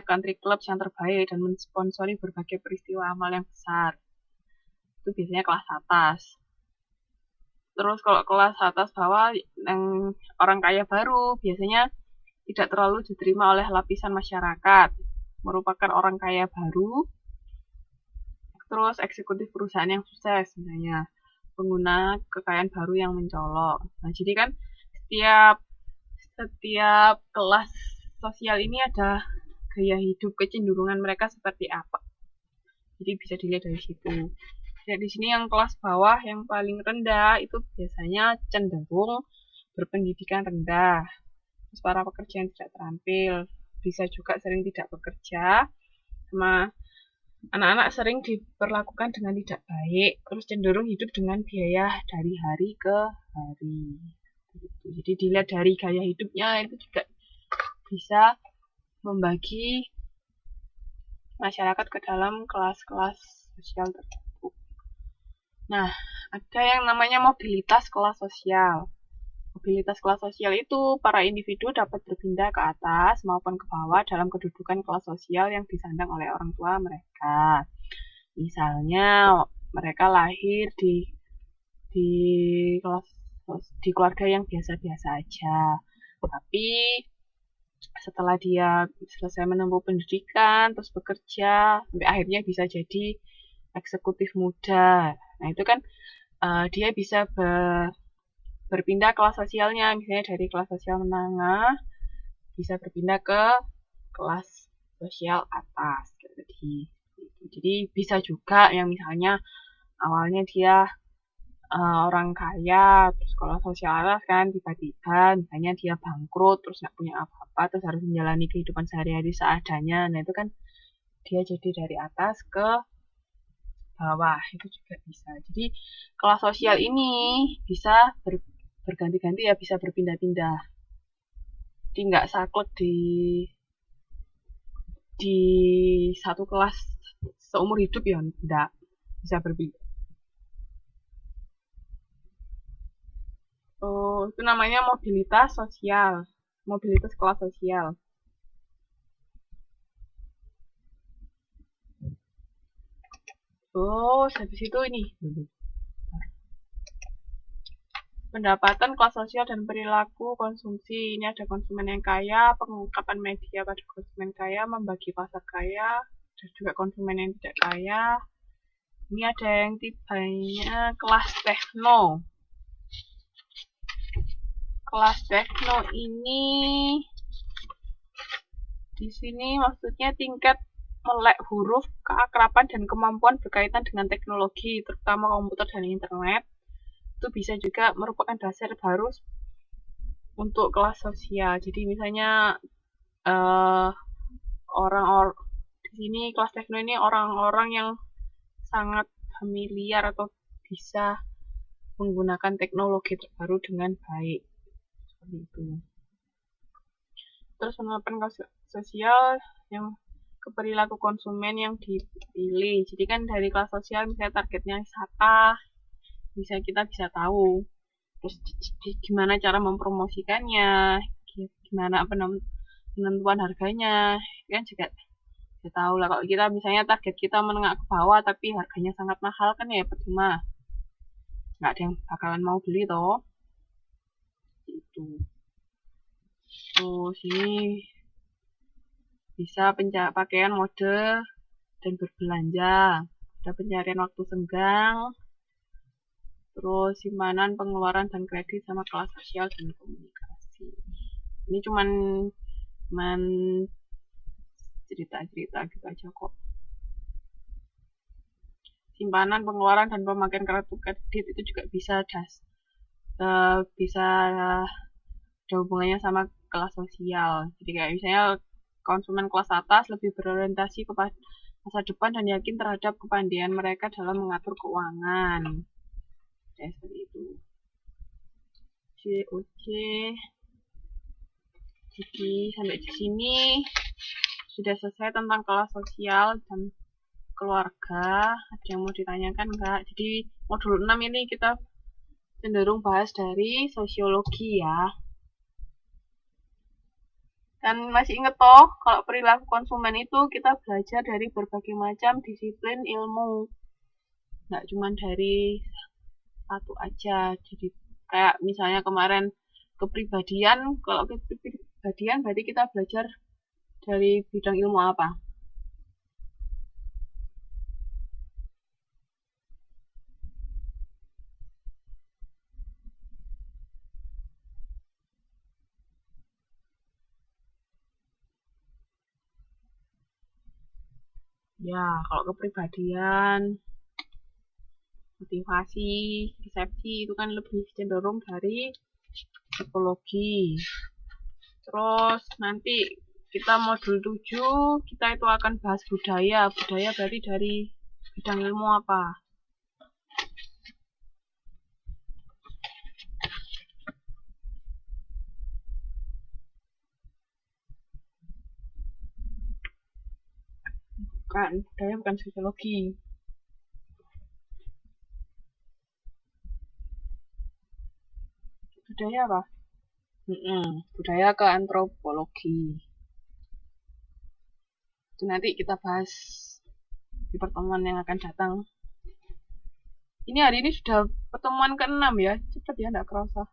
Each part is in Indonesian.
country clubs yang terbaik dan mensponsori berbagai peristiwa amal yang besar. Itu biasanya kelas atas. Terus kalau kelas atas bawah yang orang kaya baru biasanya tidak terlalu diterima oleh lapisan masyarakat, merupakan orang kaya baru. Terus eksekutif perusahaan yang sukses misalnya, pengguna kekayaan baru yang mencolok. Nah, jadi kan setiap kelas sosial ini ada gaya hidup, kecenderungan mereka seperti apa. Jadi bisa dilihat dari situ. Ya, di sini yang kelas bawah yang paling rendah itu biasanya cenderung berpendidikan rendah. Terus para pekerja yang tidak terampil, bisa juga sering tidak bekerja, sama anak-anak sering diperlakukan dengan tidak baik, terus cenderung hidup dengan biaya dari hari ke hari. Jadi dilihat dari gaya hidupnya itu juga bisa membagi masyarakat ke dalam kelas-kelas sosial tertentu. Nah, ada yang namanya mobilitas kelas sosial. Mobilitas kelas sosial itu para individu dapat berpindah ke atas maupun ke bawah dalam kedudukan kelas sosial yang disandang oleh orang tua mereka. Misalnya mereka lahir di keluarga yang biasa-biasa aja, tapi setelah dia selesai menempuh pendidikan terus bekerja sampai akhirnya bisa jadi eksekutif muda. Nah, itu kan dia bisa berpindah kelas sosialnya, misalnya dari kelas sosial menengah bisa berpindah ke kelas sosial atas. Jadi bisa juga yang misalnya awalnya dia orang kaya, terus kalau sosial atas kan tiba-tiba misalnya dia bangkrut, terus nggak punya apa-apa, terus harus menjalani kehidupan sehari-hari seadanya. Nah, itu kan dia jadi dari atas ke bawah, itu juga bisa. Jadi kelas sosial ini bisa berganti-ganti ya, bisa berpindah-pindah. Jadi nggak saklek di satu kelas seumur hidup ya, enggak. Bisa berpindah. Oh, itu namanya mobilitas sosial, mobilitas kelas sosial. Oh, habis itu ini. Pendapatan kelas sosial dan perilaku konsumsi. Ini ada konsumen yang kaya, pengungkapan media pada konsumen kaya, membagi pasar kaya, dan juga konsumen yang tidak kaya. Ini ada yang tipenya kelas tekno. Kelas tekno ini di sini maksudnya tingkat melek huruf, keakraban dan kemampuan berkaitan dengan teknologi, terutama komputer dan internet. Itu bisa juga merupakan dasar baru untuk kelas sosial. Jadi misalnya orang-orang di sini kelas tekno ini orang-orang yang sangat familiar atau bisa menggunakan teknologi terbaru dengan baik. Seperti itu. Terus penerapan kelas sosial yang ke perilaku konsumen yang dipilih. Jadi kan dari kelas sosial misalnya targetnya siapa, kita bisa tahu. Terus gimana cara mempromosikannya, gimana penentuan harganya, kan juga bisa tahu lah. Kalau kita misalnya target kita menengah ke bawah tapi harganya sangat mahal kan ya percuma, nggak ada yang bakalan mau beli toh. Itu. Sini bisa pakaian mode dan berbelanja, ada pencarian waktu senggang, terus simpanan, pengeluaran dan kredit, sama kelas sosial dan komunikasi. Ini cuman cerita-cerita gitu aja kok. Simpanan, pengeluaran dan pemakaian kartu kredit itu juga bisa ada hubungannya sama kelas sosial. Jadi kayak misalnya konsumen kelas atas lebih berorientasi kepada masa depan dan yakin terhadap kepandaian mereka dalam mengatur keuangan. Ya, seperti itu. Oke. Jadi sampai di sini sudah selesai tentang kelas sosial dan keluarga. Ada yang mau ditanyakan nggak? Jadi modul 6 ini kita cenderung bahas dari sosiologi ya. Kan masih inget toh, kalau perilaku konsumen itu kita belajar dari berbagai macam disiplin ilmu. Nggak cuma dari satu aja. Jadi kayak misalnya kemarin kepribadian, kalau kepribadian berarti kita belajar dari bidang ilmu apa? Ya, kalau kepribadian, motivasi, persepsi itu kan lebih cenderung dari psikologi. Terus nanti kita modul 7 kita itu akan bahas budaya. Budaya berarti dari bidang ilmu apa? Bukan, budaya bukan sosiologi. Budaya apa? Budaya ke antropologi. Itu nanti kita bahas di pertemuan yang akan datang. Ini hari ini sudah pertemuan ke-6 ya. Cepat ya, enggak kerasa.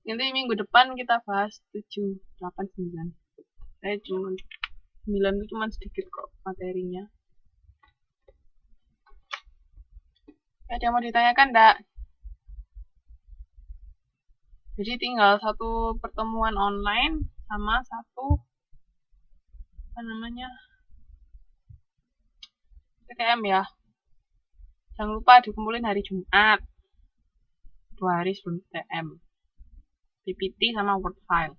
Nanti minggu depan kita bahas 7, 8, 9. Saya cuma 9 itu cuma sedikit kok materinya. Ada yang mau ditanyakan enggak? Jadi tinggal satu pertemuan online sama satu PTM ya. Jangan lupa dikumpulin hari Jumat, 2 hari sebelum PTM. PPT sama Word file.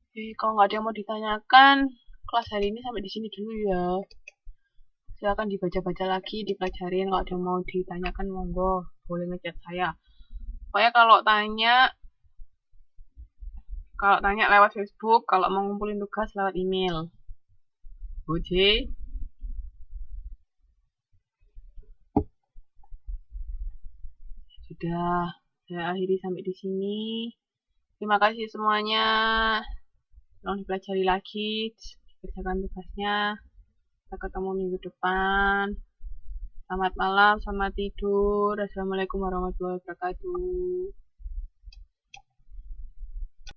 Oke, kalau nggak ada yang mau ditanyakan, kelas hari ini sampai di sini dulu ya. Silakan dibaca-baca lagi, dipelajarin. Kalau ada yang mau ditanyakan, monggo, boleh ngechat saya. Pokoknya kalau tanya lewat Facebook, kalau mau ngumpulin tugas lewat email. Oke. Sudah, saya akhiri sampai di sini. Terima kasih semuanya. Tolong dipelajari lagi, dikerjakan tugasnya. Kita ketemu minggu depan. Selamat malam, selamat tidur. Assalamualaikum warahmatullahi wabarakatuh.